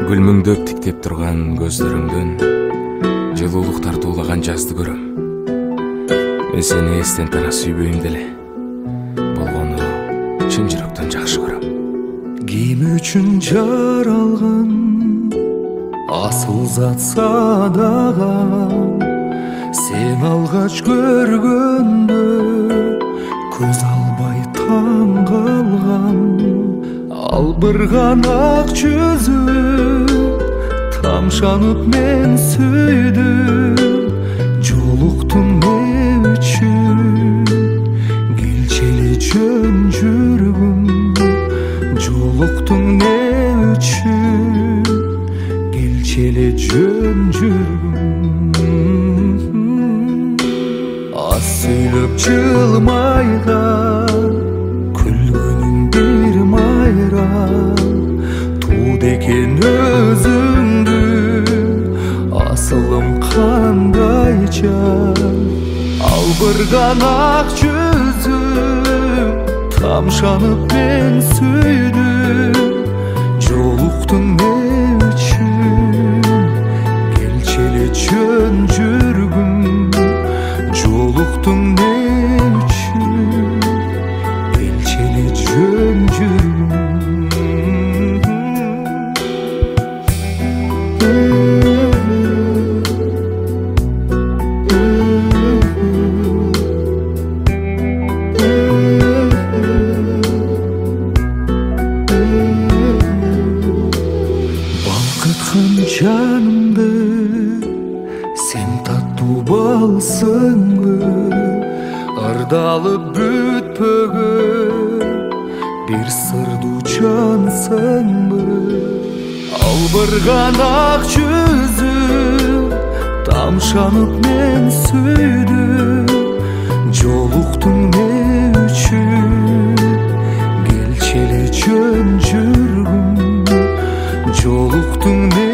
Гүлмүңдөп тиктеп турган көздөрүңдөн жылуулук тартуулаган жазды көрөм. Мен сени эстен тана сүйбөйм деле, болгону чын жүрөктөн жакшы көрөм. Ким үчүн жаралган асыл зат садаган, сен алгач көргөндө көз албай таң калган. Албырган ак жүзү тамшанып мен сүйдүм. Жолуктум не үчүн келчели жөн жүргүм. Жолуктум не үчүн келчели жөн жүргүм. Аз сүйлөп жылмайган күлгөнүң бир майрам. Туд экен өзүңдү асылым кандай жан. Албырган ак жүзүң тамшанып мен сүйдүм. Жолуктум не үчүн келчели жөн жүргүм. Жолуктум не үчүн келчели жөн жүргүм. Балкыткан жанымды сен таттуу балсыңбы? Ырдалып бүтпөгөн бир сырдуу жансыңбы? Албырган ак жүзүң тамшанып мен сүйдүм. Жолуктум не үчүн келчели жөн жүргүм. Жолуктум не